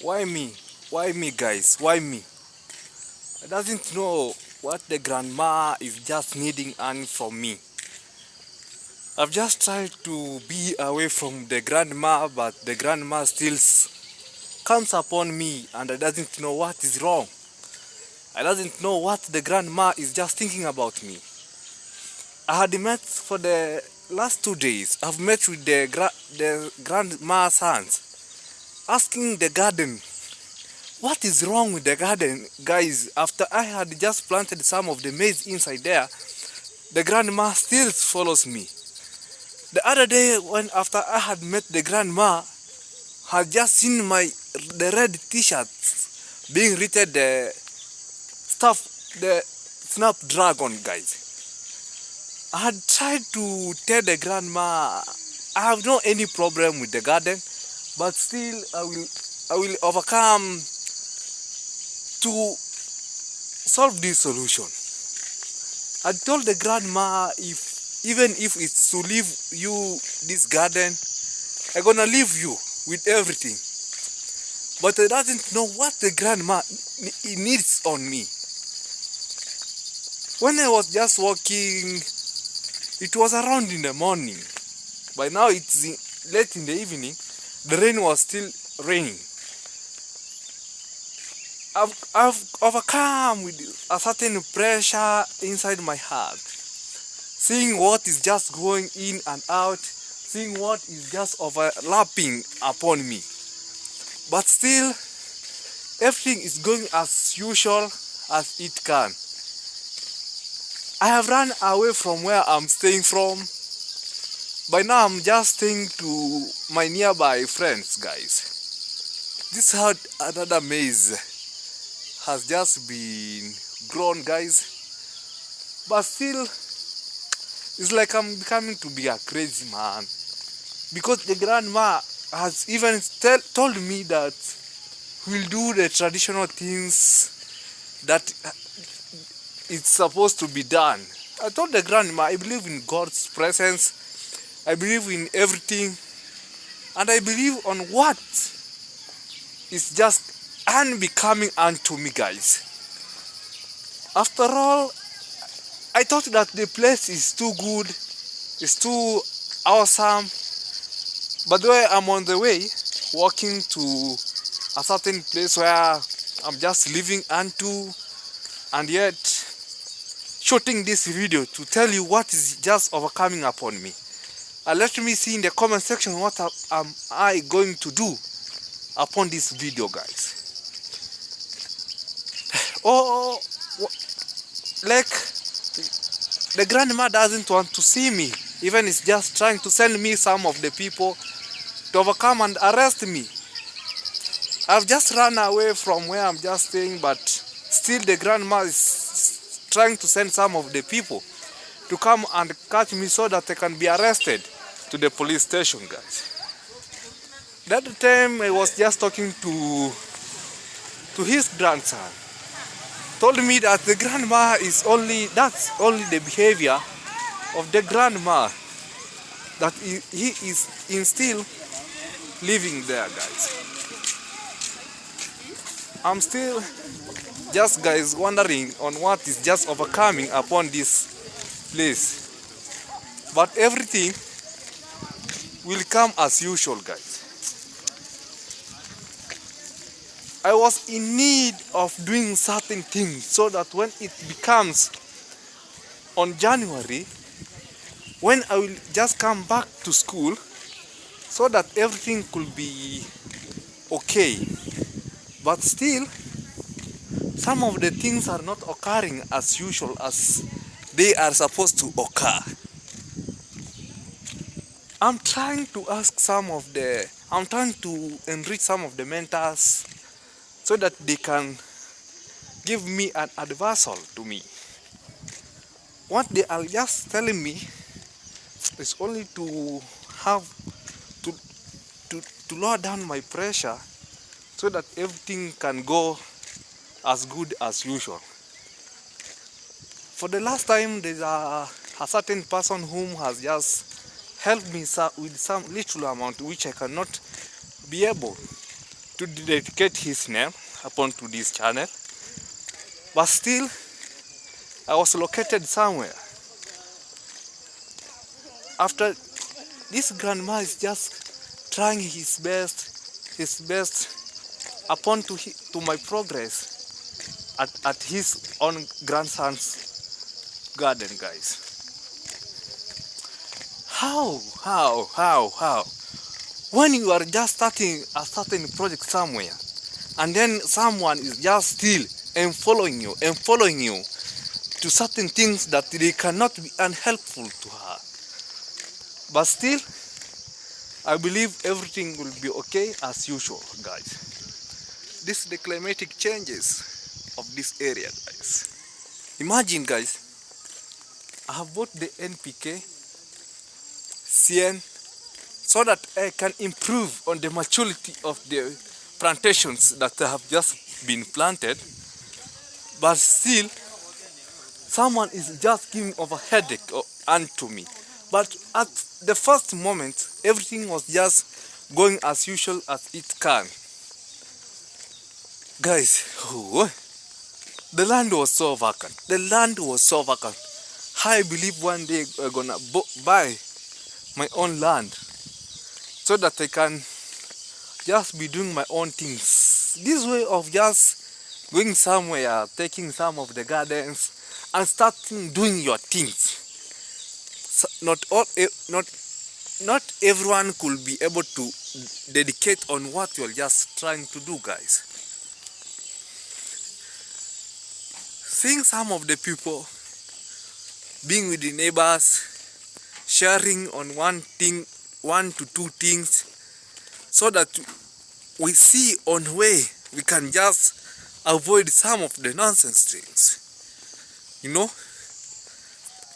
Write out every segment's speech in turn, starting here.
Why me? Why me, guys? Why me? I doesn't know what the grandma is just needing and from me. I've just tried to be away from the grandma, but the grandma still comes upon me and I doesn't know what is wrong. I doesn't know what the grandma is just thinking about me. I had met for the last 2 days. I've met with the grandma's sons, asking the garden, what is wrong with the garden, guys? After I had just planted some of the maize inside there, the grandma still follows me. The other day, when after I had met the grandma, had just seen the red t-shirts being written the stuff, the Snapdragon, guys. I had tried to tell the grandma I have no any problem with the garden, but still I will overcome to solve this solution. I told the grandma even if it's to leave you this garden, I'm gonna leave you with everything. But I doesn't know what the grandma needs on me. When I was just walking, it was around in the morning. By now it's late in the evening. The rain was still raining. I've overcome with a certain pressure inside my heart, seeing what is just going in and out, seeing what is just overlapping upon me. But still, everything is going as usual as it can. I have run away from where I'm staying from. By now I'm just staying to my nearby friends, guys. This hard another maze has just been grown, guys, but still it's like I'm becoming to be a crazy man, because the grandma has even told me that we'll do the traditional things that it's supposed to be done. I told the grandma I believe in God's presence, I believe in everything, and I believe on what is just unbecoming unto me, guys. After all, I thought that the place is too good, it's too awesome, but the way I'm on the way, walking to a certain place where I'm just living unto, and yet shooting this video to tell you what is just overcoming upon me. And let me see in the comment section what am I going to do upon this video, guys. Oh, like the grandma doesn't want to see me, even is just trying to send me some of the people to overcome and arrest me. I've just run away from where I'm just staying, but still the grandma is trying to send some of the people to come and catch me so that I can be arrested to the police station, guys. That time I was just talking to his grandson. Told me that the grandma is that's only the behavior of the grandma, that he is still living there, guys. I'm still just, guys, wondering on what is just overcoming upon this place, but everything will come as usual, guys. I was in need of doing certain things so that when it becomes on January, when I will just come back to school, so that everything could be okay. But still, some of the things are not occurring as usual as they are supposed to occur. I'm trying to enrich some of the mentors so that they can give me an adversal to me. What they are just telling me is only to have to lower down my pressure so that everything can go as good as usual. For the last time, there's a certain person whom has just helped me with some little amount which I cannot be able to dedicate his name upon to this channel. But still, I was located somewhere. After this grandma is just trying his best upon to my progress at his own grandson's garden, guys. How? When you are just starting a certain project somewhere, and then someone is just still and following you to certain things that they cannot be unhelpful to her. But still, I believe everything will be okay as usual, guys. This is the climatic changes of this area, guys. Imagine, guys, I have bought the NPK, CN, so that I can improve on the maturity of the plantations that have just been planted. But still, someone is just giving over headache unto me. But at the first moment, everything was just going as usual as it can. Guys, the land was so vacant. I believe one day we're gonna buy my own land so that I can just be doing my own things. This way of just going somewhere, taking some of the gardens and starting doing your things. So not everyone could be able to dedicate on what you're just trying to do, guys. Seeing some of the people being with the neighbors, sharing on one to two things, so that we see on way we can just avoid some of the nonsense things. You know,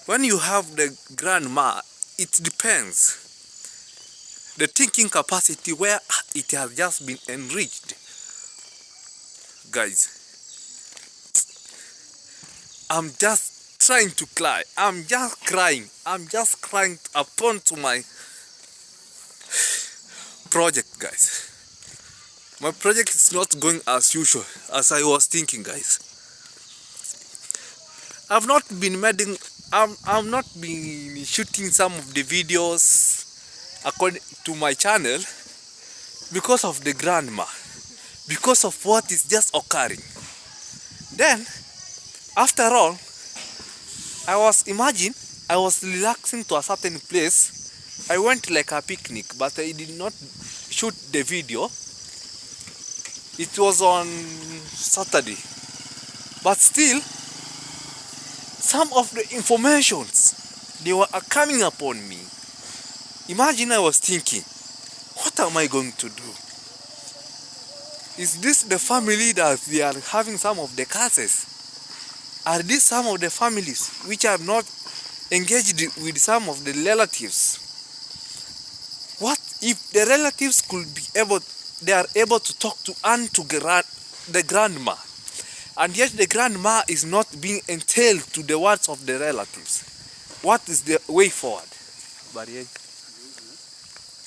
when you have the grandma, it depends the thinking capacity where it has just been enriched. Guys, I'm just trying to cry. I'm just crying upon to my project, guys. My project is not going as usual as I was thinking, guys. I've not been shooting some of the videos according to my channel because of the grandma, because of what is just occurring. Then, after all, I was relaxing to a certain place. I went like a picnic, but I did not shoot the video. It was on Saturday. But still, some of the informations, they were coming upon me. Imagine, I was thinking, what am I going to do? Is this the family that they are having some of the curses? Are these some of the families which are not engaged with some of the relatives? What if the relatives they are able to talk to the grandma, and yet the grandma is not being entailed to the words of the relatives? What is the way forward?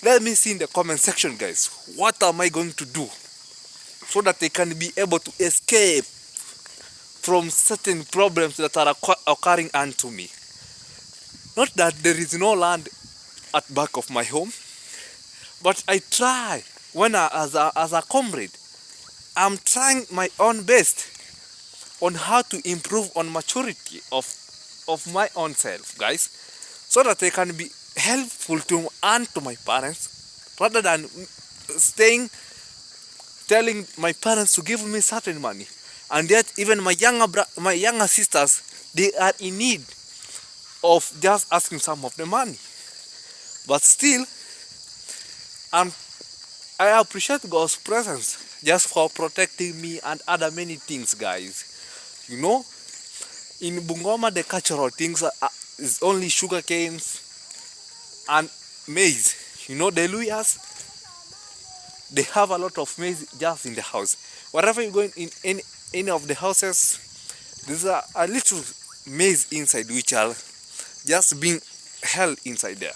Let me see in the comment section, guys. What am I going to do so that they can be able to escape from certain problems that are occurring unto me? Not that there is no land at back of my home, but I try as a comrade. I'm trying my own best on how to improve on maturity of my own self, guys, so that I can be helpful to my parents, rather than telling my parents to give me certain money, and yet even my younger sisters, they are in need of just asking some of the money. But still, I appreciate God's presence just for protecting me and other many things, guys. You know, in Bungoma, the cultural things is only sugar canes and maize. You know, the Luyas, they have a lot of maize just in the house. Wherever you go in any of the houses, there's a little maize inside, which are just being held inside there.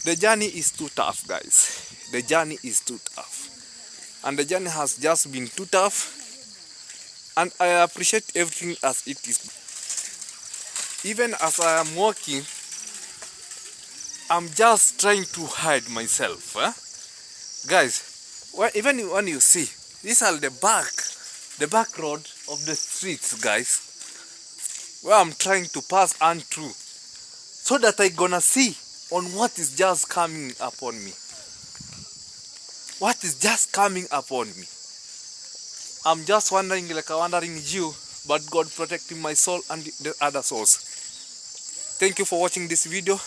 The journey is too tough, guys. the journey is too tough. And the journey has just been too tough. And I appreciate everything as it is. Even as I am walking, I'm just trying to hide myself. Guys, even when you see, these are the back road of the streets, guys, where I'm trying to pass and through, so that I gonna see on what is just coming upon me. What is just coming upon me? I'm just wandering like a wandering Jew, but God protecting my soul and the other souls. Thank you for watching this video.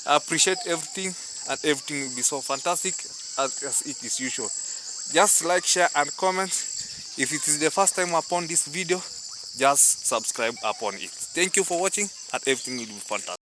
I appreciate everything, and everything will be so fantastic as it is usual. Just like, share and comment. If it is the first time upon this video, just subscribe upon it. Thank you for watching, and everything will be fantastic.